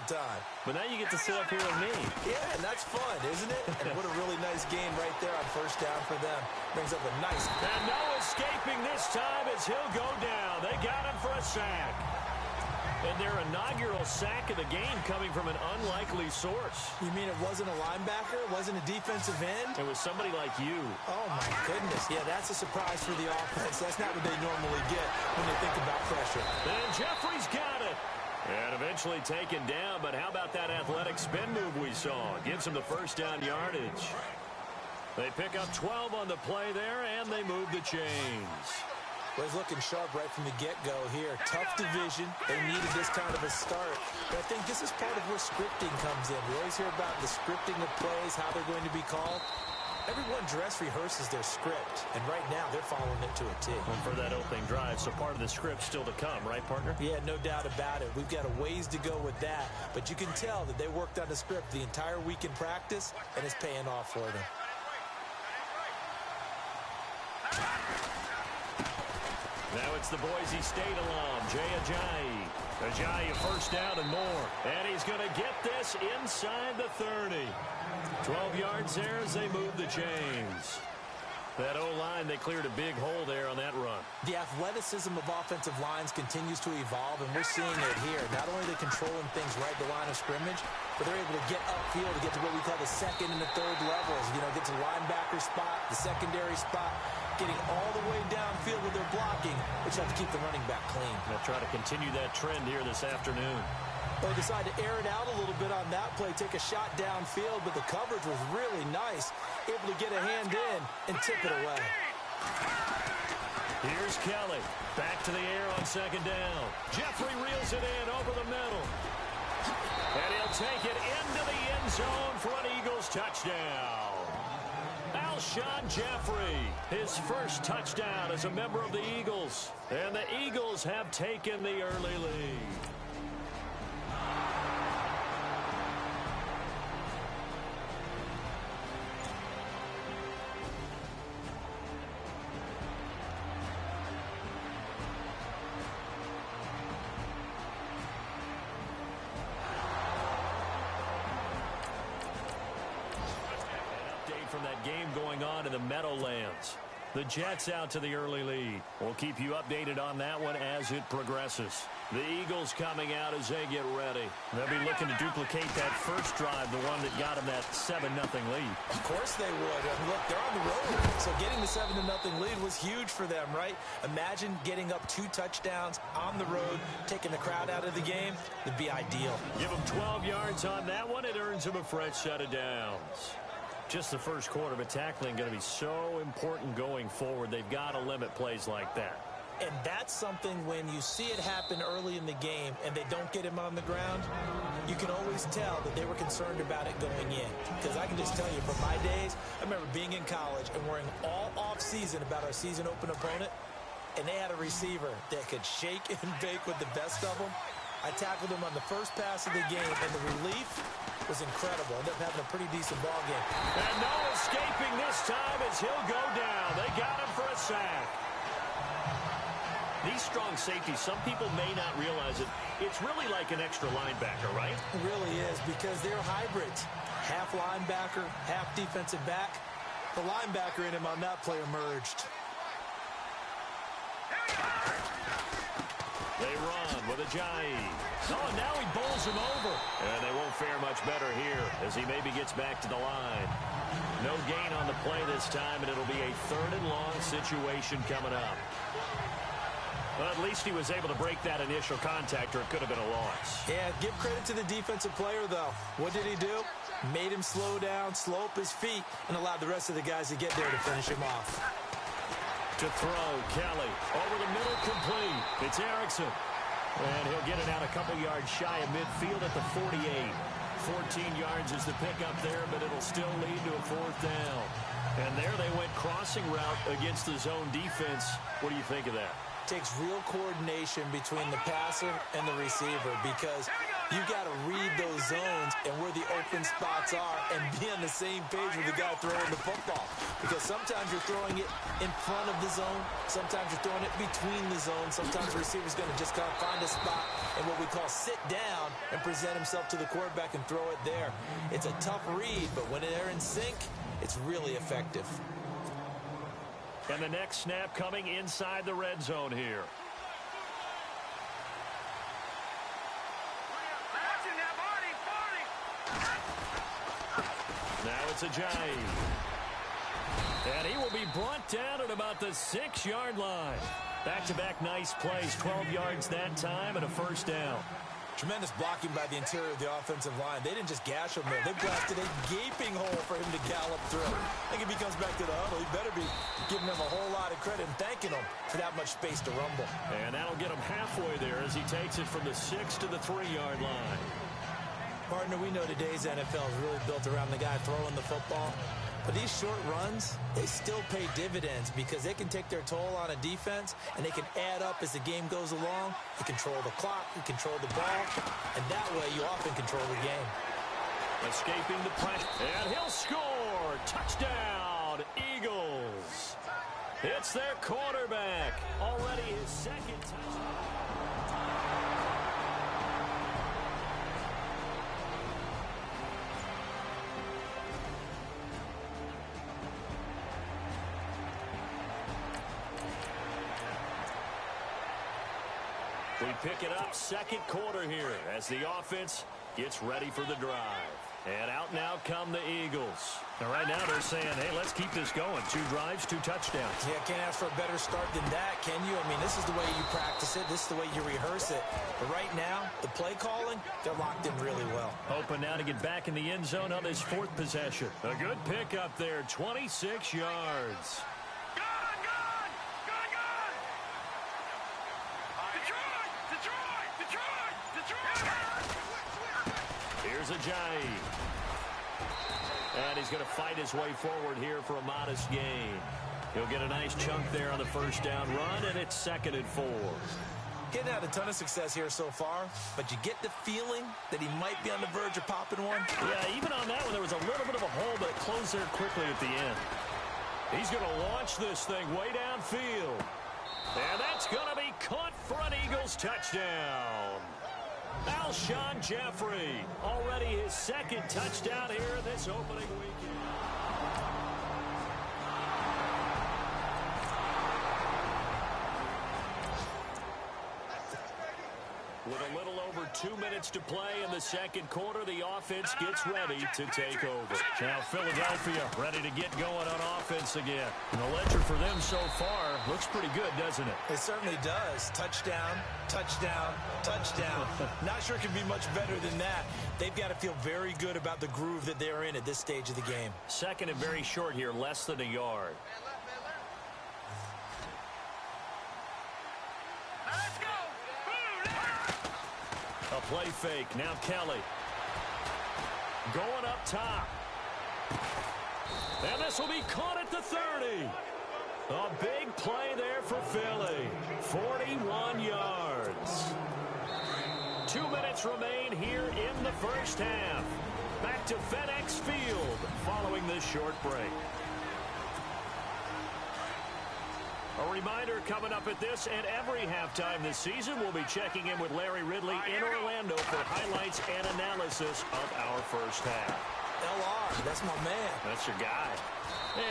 time. But now you get to sit up here with me. Yeah, and that's fun, isn't it? And what a really nice game right there on first down for them. Brings up a nice... And no escaping this time as he'll go down. They got him for a sack. And their inaugural sack of the game coming from an unlikely source. You mean it wasn't a linebacker? It wasn't a defensive end? It was somebody like you. Oh, my goodness. Yeah, that's a surprise for the offense. That's not what they normally get when they think about pressure. And Jeffrey's got it. And eventually taken down, but how about that athletic spin move we saw? Gives him the first down yardage. They pick up 12 on the play there, and they move the chains. Well, he's looking sharp right from the get-go here. Tough division. They needed this kind of a start. But I think this is part of where scripting comes in. We always hear about the scripting of plays, how they're going to be called. Everyone dress rehearses their script, and right now they're following it to a T. And for that opening drive, so part of the script still to come, right, partner? Yeah, no doubt about it. We've got a ways to go with that, but you can tell that they worked on the script the entire week in practice, and it's paying off for them. Now it's the Boise State alum, Jay Ajayi. Ajayi first down and more. And he's going to get this inside the 30. 12 yards there as they move the chains. That O-line, they cleared a big hole there on that run. The athleticism of offensive lines continues to evolve, and we're seeing it here. Not only are they controlling things right at the line of scrimmage, but they're able to get upfield to get to what we call the second and the third levels. You know, get to the linebacker spot, the secondary spot, getting all the way downfield with their blocking, which helps keep the running back clean. They'll try to continue that trend here this afternoon. They decided to air it out a little bit on that play, take a shot downfield, but the coverage was really nice. Able to get a hand in and tip it away. Here's Kelly. Back to the air on second down. Jeffrey reels it in over the middle. And he'll take it into the end zone for an Eagles touchdown. Alshon Jeffrey, his first touchdown as a member of the Eagles. And the Eagles have taken the early lead. From that game going on in the Meadowlands. The Jets out to the early lead. We'll keep you updated on that one as it progresses. The Eagles coming out as they get ready. They'll be looking to duplicate that first drive, the one that got them that 7-0 lead. Of course they would. Look, they're on the road, so getting the 7-0 lead was huge for them, right? Imagine getting up 2 touchdowns on the road, taking the crowd out of the game. It'd be ideal. Give them 12 yards on that one. It earns them a fresh set of downs. Just the first quarter, but tackling going to be so important going forward. They've got to limit plays like that. And that's something when you see it happen early in the game and they don't get him on the ground, you can always tell that they were concerned about it going in. Because I can just tell you, from my days, I remember being in college and worrying all off-season about our season open opponent, and they had a receiver that could shake and bake with the best of them. I tackled him on the first pass of the game, and the relief was incredible. Ended up having a pretty decent ball game. And no escaping this time as he'll go down. They got him for a sack. These strong safeties, some people may not realize it. It's really like an extra linebacker, right? It really is, because they're hybrids. Half linebacker, half defensive back. The linebacker in him on that play emerged. They run with Ajayi. Oh, now he bowls him over. And they won't fare much better here as he maybe gets back to the line. No gain on the play this time, and it'll be a 3rd and long situation coming up. Well, at least he was able to break that initial contact, or it could have been a loss. Yeah, give credit to the defensive player, though. What did he do? Made him slow down, slow up his feet, and allowed the rest of the guys to get there to finish him off. To throw, Kelly. Over the middle, complete. It's Erickson. And he'll get it out a couple yards shy of midfield at the 48. 14 yards is the pickup there, but it'll still lead to a 4th down. And there they went crossing route against the zone defense. What do you think of that? Takes real coordination between the passer and the receiver, because you've got to read those zones and where the open spots are and be on the same page with the guy throwing the football. Because sometimes you're throwing it in front of the zone. Sometimes you're throwing it between the zones. Sometimes the receiver's going to just kind of find a spot and what we call sit down and present himself to the quarterback and throw it there. It's a tough read, but when they're in sync, it's really effective. And the next snap coming inside the red zone here. Now it's Ajayi. And he will be brought down at about the 6-yard line. Back-to-back nice plays, 12 yards that time and a first down. Tremendous blocking by the interior of the offensive line. They didn't just gash him there. They blasted a gaping hole for him to gallop through. I think if he comes back to the huddle, he better be giving them a whole lot of credit and thanking them for that much space to rumble. And that'll get him halfway there as he takes it from the 6 to the 3-yard line. Partner, we know today's NFL is really built around the guy throwing the football. But these short runs, they still pay dividends because they can take their toll on a defense and they can add up as the game goes along. You control the clock, you control the ball, and that way you often control the game. Escaping the pressure, and he'll score! Touchdown, Eagles! It's their quarterback, already his second touchdown. We pick it up second quarter here as the offense gets ready for the drive. And out now come the Eagles. And right now they're saying, hey, let's keep this going. 2 drives, 2 touchdowns. Yeah, can't ask for a better start than that, can you? I mean, this is the way you practice it. This is the way you rehearse it. But right now, the play calling, they're locked in really well. Hoping now to get back in the end zone on this 4th possession. A good pick up there, 26 yards. Here's Ajayi. And he's going to fight his way forward here for a modest gain. He'll get a nice chunk there on the first down run, and it's 2nd and 4. Getting had a ton of success here so far, but you get the feeling that he might be on the verge of popping one. Yeah, even on that one, there was a little bit of a hole, but it closed there quickly at the end. He's going to launch this thing way downfield. And that's going to be caught for an Eagles touchdown. Alshon Jeffrey, already his 2nd touchdown here this opening weekend. With a little over 2 minutes to play in the second quarter, the offense gets ready to take over. Now Philadelphia ready to get going on offense again. And the ledger for them so far looks pretty good, doesn't it? It certainly does. Touchdown, touchdown, touchdown. Not sure it can be much better than that. They've got to feel very good about the groove that they're in at this stage of the game. 2nd and very short here, less than a yard. A play fake. Now Kelly. Going up top. And this will be caught at the 30. A big play there for Philly. 41 yards. 2 minutes remain here in the first half. Back to FedEx Field following this short break. A reminder coming up at this and every halftime this season, we'll be checking in with Larry Ridley in Orlando for highlights and analysis of our first half. LR, that's my man. That's your guy.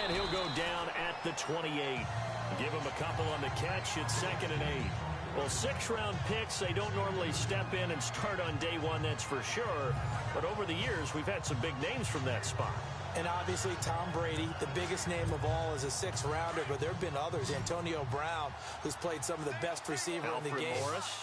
And he'll go down at the 28. Give him a couple on the catch. It's 2nd and 8. Well, 6-round picks, they don't normally step in and start on day one, that's for sure. But over the years, we've had some big names from that spot. And obviously, Tom Brady, the biggest name of all, is a 6th-rounder, but there have been others. Antonio Brown, who's played some of the best receiver in the game.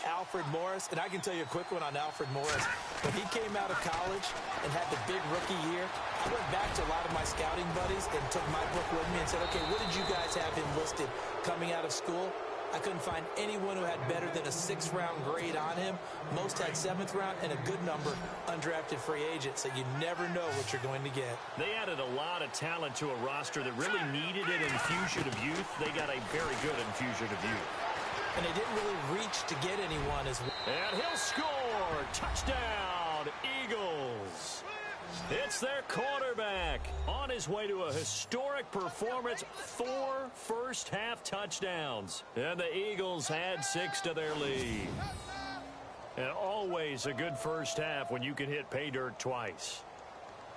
Alfred Morris. And I can tell you a quick one on Alfred Morris. When he came out of college and had the big rookie year, I went back to a lot of my scouting buddies and took my book with me and said, okay, what did you guys have him listed coming out of school? I couldn't find anyone who had better than a 6th-round grade on him. Most had 7th round and a good number undrafted free agents, so you never know what you're going to get. They added a lot of talent to a roster that really needed an infusion of youth. They got a very good infusion of youth. And they didn't really reach to get anyone as well. And he'll score! Touchdown! Eagles. It's their quarterback on his way to a historic performance, 4 first-half touchdowns. And the Eagles add 6 to their lead. And always a good first half when you can hit pay dirt twice.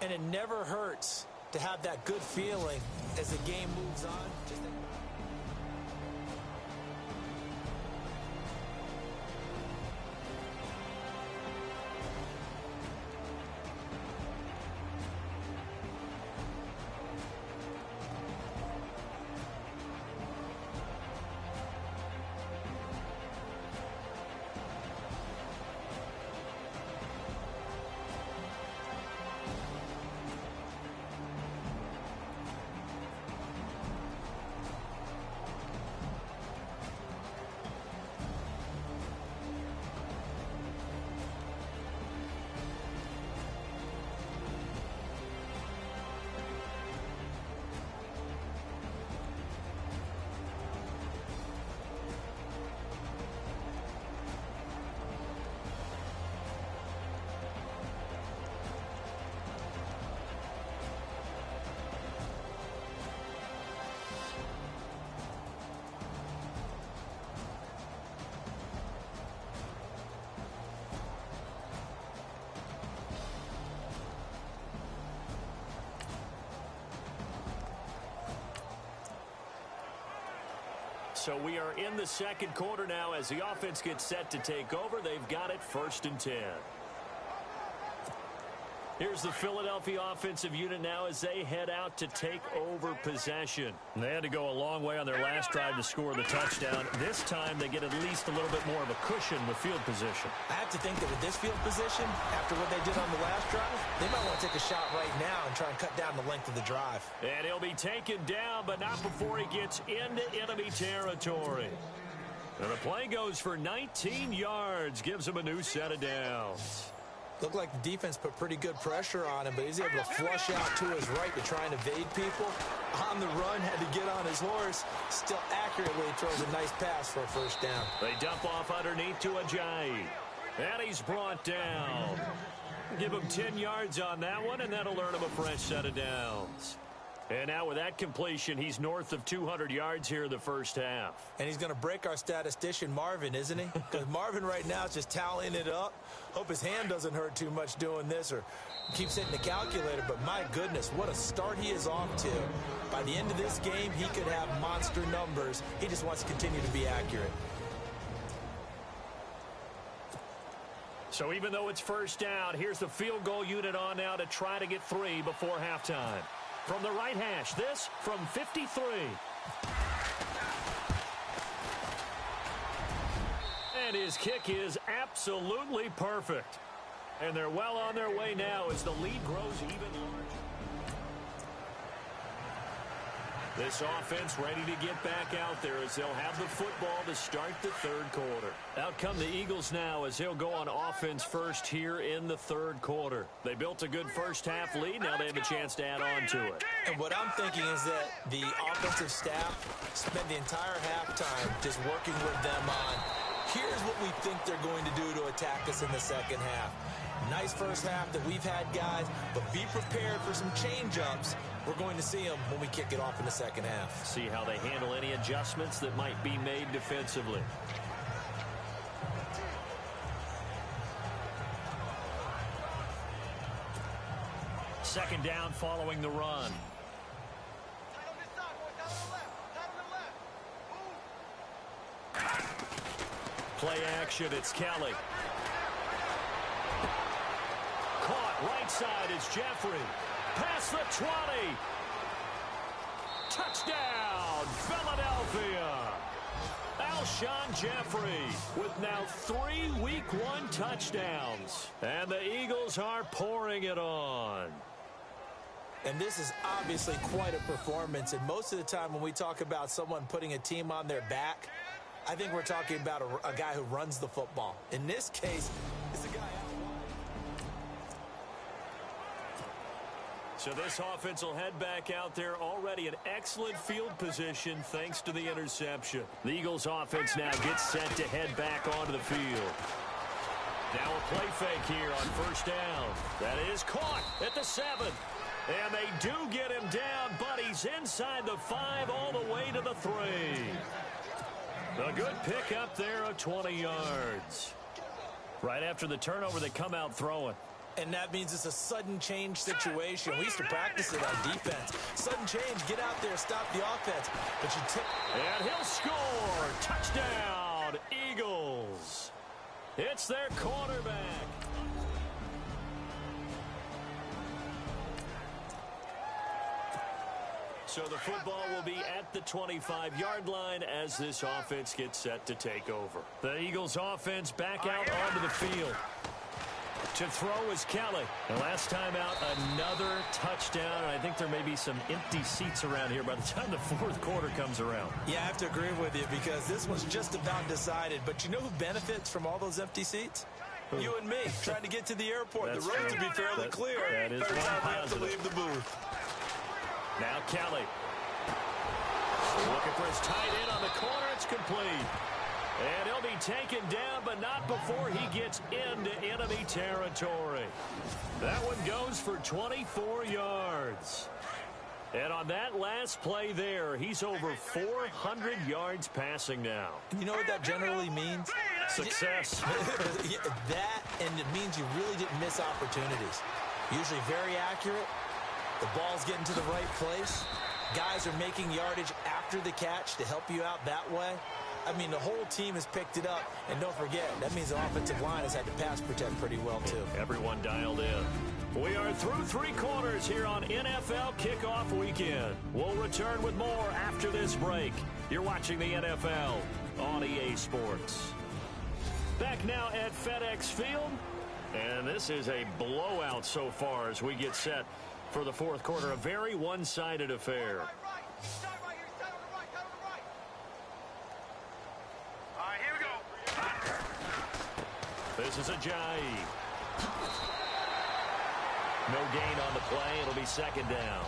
And it never hurts to have that good feeling as the game moves on. So we are in the second quarter now as the offense gets set to take over. They've got it 1st and 10. Here's the Philadelphia offensive unit now as they head out to take over possession. And they had to go a long way on their last drive to score the touchdown. This time they get at least a little bit more of a cushion with field position. I have to think that with this field position, after what they did on the last drive, they might want to take a shot right now and try and cut down the length of the drive. And he'll be taken down, but not before he gets into enemy territory. And the play goes for 19 yards, gives him a new set of downs. Looked like the defense put pretty good pressure on him, but he's able to flush out to his right to try and evade people. On the run, had to get on his horse. Still accurately throws a nice pass for a first down. They dump off underneath to Ajayi. And he's brought down. Give him 10 yards on that one, and that'll earn him a fresh set of downs. And now with that completion, he's north of 200 yards here in the first half. And he's going to break our statistician, Marvin, isn't he? Because Marvin right now is just tallying it up. Hope his hand doesn't hurt too much doing this or keeps hitting the calculator. But my goodness, what a start he is off to. By the end of this game, he could have monster numbers. He just wants to continue to be accurate. So even though it's first down, here's the field goal unit on now to try to get 3 before halftime. From the right hash, this from 53. And his kick is absolutely perfect. And they're well on their way now as the lead grows even larger. This offense ready to get back out there as they'll have the football to start the third quarter. Out come the Eagles now as they'll go on offense first here in the third quarter. They built a good first half lead. Now they have a chance to add on to it. And what I'm thinking is that the offensive staff spent the entire halftime just working with them on, here's what we think they're going to do to attack us in the second half. Nice first half that we've had, guys, but be prepared for some change-ups. We're going to see them when we kick it off in the second half. See how they handle any adjustments that might be made defensively. Second down following the run. Play action, it's Kelly. Caught right side is Jeffrey. Past the 20. Touchdown, Philadelphia. Alshon Jeffrey with now 3 Week 1 touchdowns. And the Eagles are pouring it on. And this is obviously quite a performance. And most of the time when we talk about someone putting a team on their back, I think we're talking about a guy who runs the football. In this case, it's a guy out wide. So this offense will head back out there, already in excellent field position thanks to the interception. The Eagles offense now gets set to head back onto the field. Now a play fake here on first down. That is caught at the 7. And they do get him down, but he's inside the 5 all the way to the 3. A good pick up there of 20 yards. Right after the turnover, they come out throwing. And that means it's a sudden change situation. We used to practice it on defense. Sudden change, get out there, stop the offense. But you tip. And he'll score. Touchdown, Eagles. It's their quarterback. So the football will be at the 25-yard line as this offense gets set to take over. The Eagles offense back out onto the field. To throw is Kelly. And last time out, another touchdown. And I think there may be some empty seats around here by the time the fourth quarter comes around. Yeah, I have to agree with you because this one's just about decided. But you know who benefits from all those empty seats? You and me, trying to get to the airport. That's the roads true. will be fairly clear. That is Every one time we have to positive. leave the booth. Now Kelly. Looking for his tight end on the corner. It's complete. And he'll be taken down, but not before he gets into enemy territory. That one goes for 24 yards. And on that last play there, he's over 400 yards passing now. You know what that generally means? Success. Yeah, that, and it means you really didn't miss opportunities. Usually very accurate. The ball's getting to the right place. Guys are making yardage after the catch to help you out that way. I mean, the whole team has picked it up. And don't forget, that means the offensive line has had to pass protect pretty well, too. Everyone dialed in. We are through 3 quarters here on NFL Kickoff Weekend. We'll return with more after this break. You're watching the NFL on EA Sports. Back now at FedEx Field. And this is a blowout so far as we get set for the fourth quarter. A very one-sided affair. This is Ajayi. No gain on the play. It'll be second down.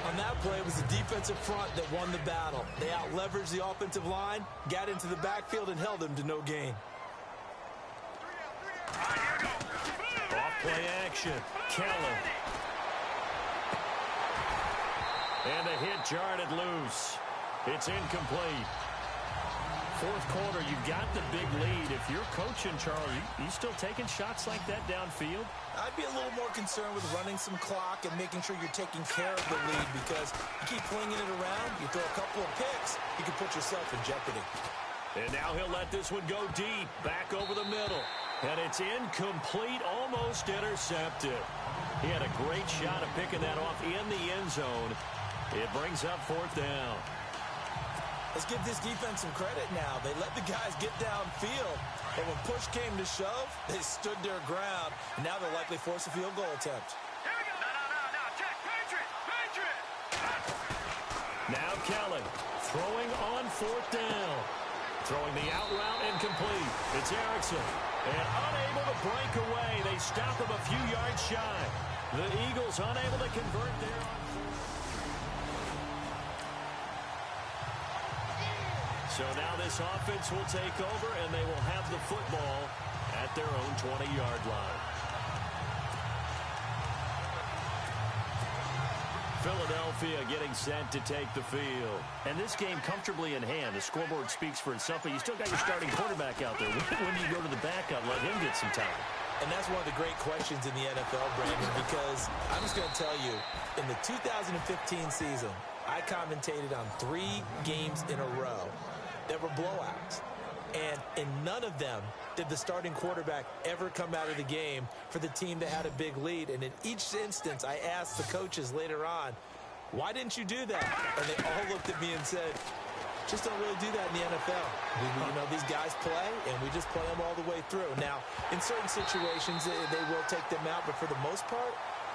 On that play, it was the defensive front that won the battle. They out-leveraged the offensive line, got into the backfield, and held him to no gain. Off-play action. Keller. And the hit jarred it loose. It's incomplete. Fourth quarter, you've got the big lead. If you're coaching, Charles, you still taking shots like that downfield? I'd be a little more concerned with running some clock and making sure you're taking care of the lead because you keep flinging it around, you throw a couple of picks, you can put yourself in jeopardy. And now he'll let this one go deep, back over the middle. And it's incomplete, almost intercepted. He had a great shot of picking that off in the end zone. It brings up fourth down. Let's give this defense some credit now. They let the guys get downfield. But when push came to shove, they stood their ground. And now they'll likely force a field goal attempt. Here we go. No. Check. Patriot. Now Kelly throwing on fourth down. Throwing the out route incomplete. It's Erickson. And unable to break away. They stop him a few yards shy. The Eagles unable to convert there. So now this offense will take over, and they will have the football at their own 20-yard line. Philadelphia getting set to take the field. And this game comfortably in hand. The scoreboard speaks for itself, but you still got your starting quarterback out there. When do you go to the backup, let him get some time? And that's one of the great questions in the NFL, Brandon, because I'm just going to tell you, in the 2015 season, I commentated on 3 games in a row that were blowouts. And in none of them did the starting quarterback ever come out of the game for the team that had a big lead. And in each instance, I asked the coaches later on, why didn't you do that? And they all looked at me and said, just don't really do that in the NFL. You know, these guys play, and we just play them all the way through. Now, in certain situations, they will take them out, but for the most part,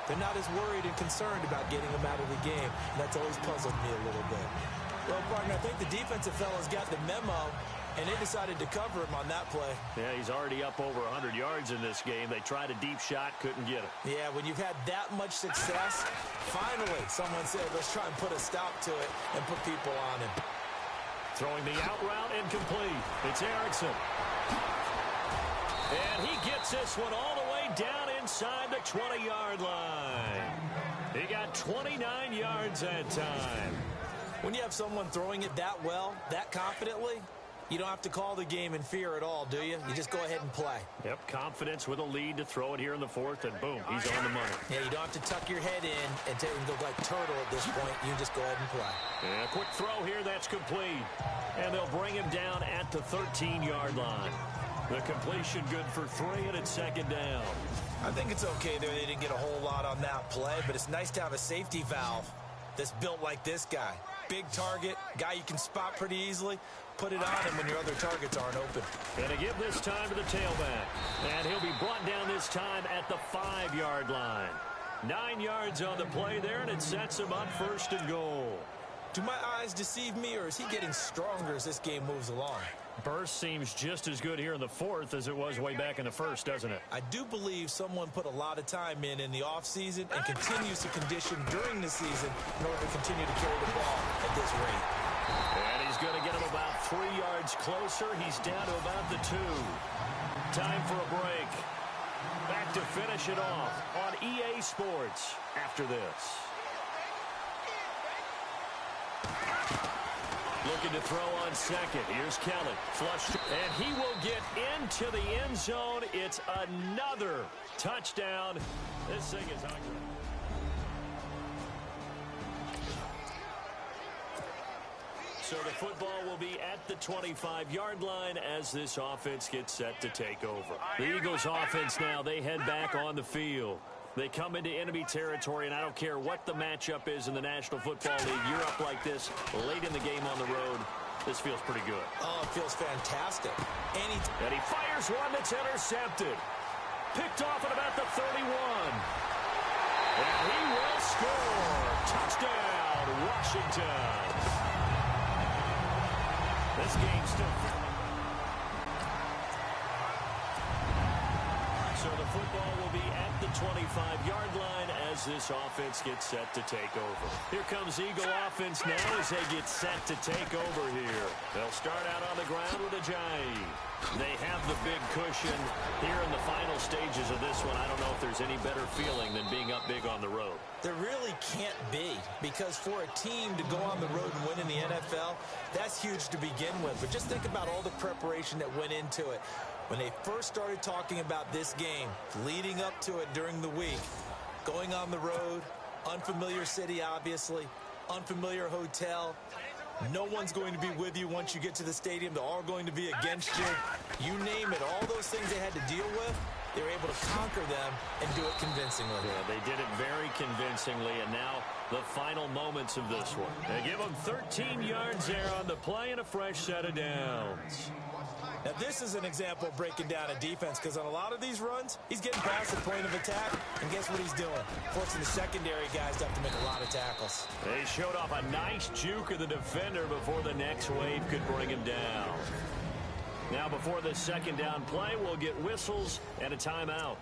they're not as worried and concerned about getting them out of the game. And that's always puzzled me a little bit. Well, partner, I think the defensive fellas got the memo, and they decided to cover him on that play. Yeah, he's already up over 100 yards in this game. They tried a deep shot, couldn't get it. Yeah, when you've had that much success, finally someone said, let's try and put a stop to it and put people on him. Throwing the out route incomplete. It's Erickson. And he gets this one all the way down inside the 20-yard line. He got 29 yards that time. When you have someone throwing it that well, that confidently, you don't have to call the game in fear at all, do you? You just go ahead and play. Yep, confidence with a lead to throw it here in the fourth, and boom, he's on the money. Yeah, you don't have to tuck your head in and go like turtle at this point. You just go ahead and play. And a quick throw here, that's complete. And they'll bring him down at the 13-yard line. The completion good for 3, and it's second down. I think it's okay there. They didn't get a whole lot on that play, but it's nice to have a safety valve that's built like this guy. Big target, guy you can spot pretty easily. Put it on him when your other targets aren't open. And to give this time to the tailback. And he'll be brought down this time at the 5-yard line. 9 yards on the play there, and it sets him up first and goal. Do my eyes deceive me, or is he getting stronger as this game moves along? Burst seems just as good here in the fourth as it was way back in the first, doesn't it? I do believe someone put a lot of time in the offseason and continues to condition during the season in order to continue to carry the ball at this rate. And he's going to get him about 3 yards closer. He's down to about the 2. Time for a break. Back to finish it off on EA Sports after this. Looking to throw on second. Here's Kelly. Flush. And he will get into the end zone. It's another touchdown. This thing is ugly. So the football will be at the 25-yard line as this offense gets set to take over. The Eagles offense now, they head back on the field. They come into enemy territory, and I don't care what the matchup is in the National Football League. You're up like this late in the game on the road. This feels pretty good. Oh, it feels fantastic. And he fires one that's intercepted. Picked off at about the 31. And he will score. Touchdown, Washington. This game's still fairly. So the football will be at the 25-yard line as this offense gets set to take over. Here comes Eagle offense now as they get set to take over here. They'll start out on the ground with Ajayi. They have the big cushion here in the final stages of this one. I don't know if there's any better feeling than being up big on the road. There really can't be, because for a team to go on the road and win in the NFL, that's huge to begin with. But just think about all the preparation that went into it. When they first started talking about this game, leading up to it during the week, going on the road, unfamiliar city, obviously, unfamiliar hotel. No one's going to be with you once you get to the stadium. They're all going to be against you. You name it, all those things they had to deal with, they were able to conquer them and do it convincingly. Yeah, they did it very convincingly, and now the final moments of this one. They give them 13 yards there on the play and a fresh set of downs. Now, this is an example of breaking down a defense, because on a lot of these runs, he's getting past the point of attack, and guess what he's doing? Forcing the secondary guys to have to make a lot of tackles. They showed off a nice juke of the defender before the next wave could bring him down. Now, before the second down play, we'll get whistles and a timeout.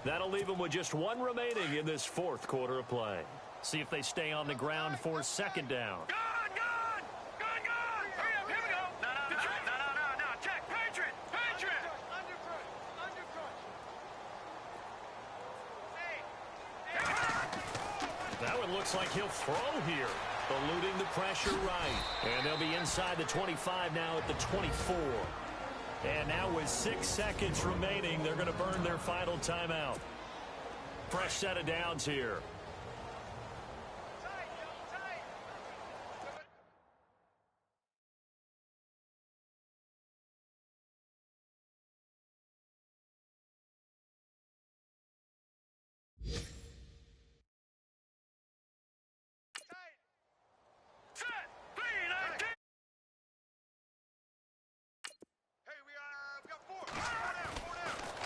That'll leave them with just one remaining in this fourth quarter of play. See if they stay on the ground for second down. That one looks like he'll throw here. Eluding the pressure right. And they'll be inside the 25 now at the 24. And now with 6 seconds remaining, they're going to burn their final timeout. Fresh set of downs here.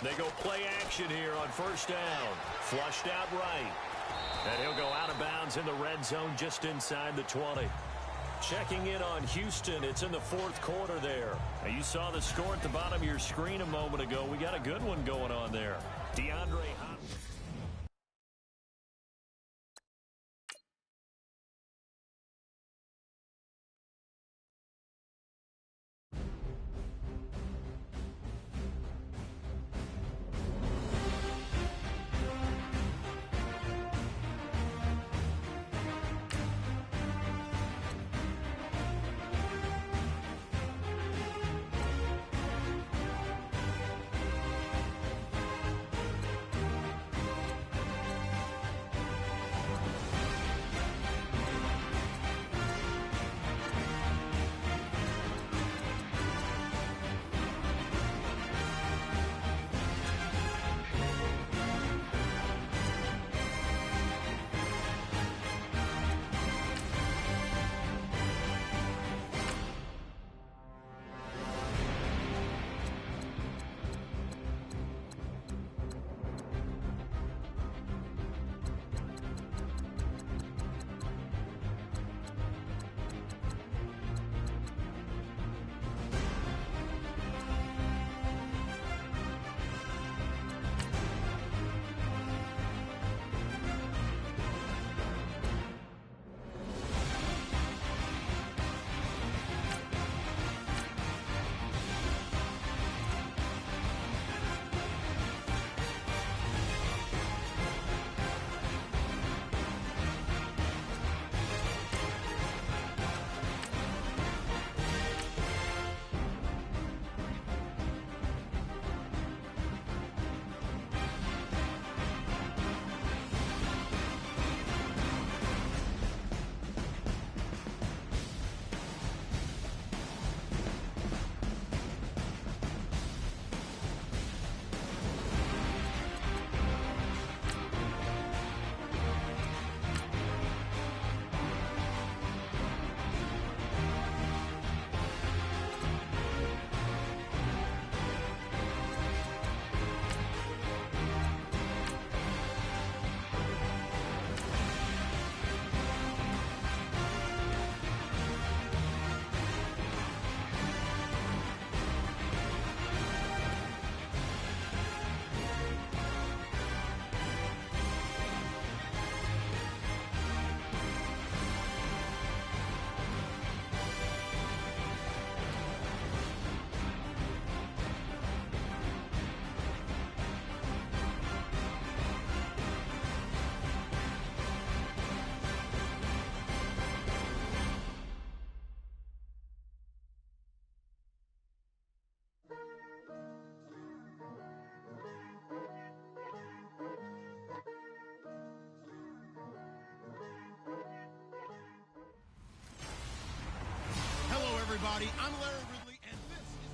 They go play action here on first down. Flushed out right. And he'll go out of bounds in the red zone just inside the 20. Checking in on Houston. It's in the fourth quarter there. Now, you saw the score at the bottom of your screen a moment ago. We got a good one going on there. DeAndre Hopkins. everybody. I'm Larry Ridley, and this is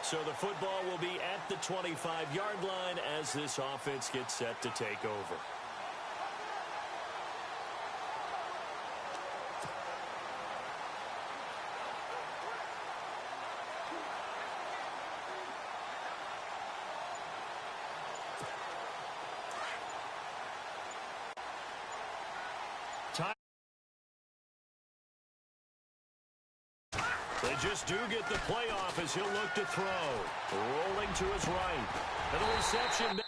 So the football will be at the 25-yard line as this offense gets set to take over. They just do get the playoff as he'll look to throw. Rolling to his right. And the reception.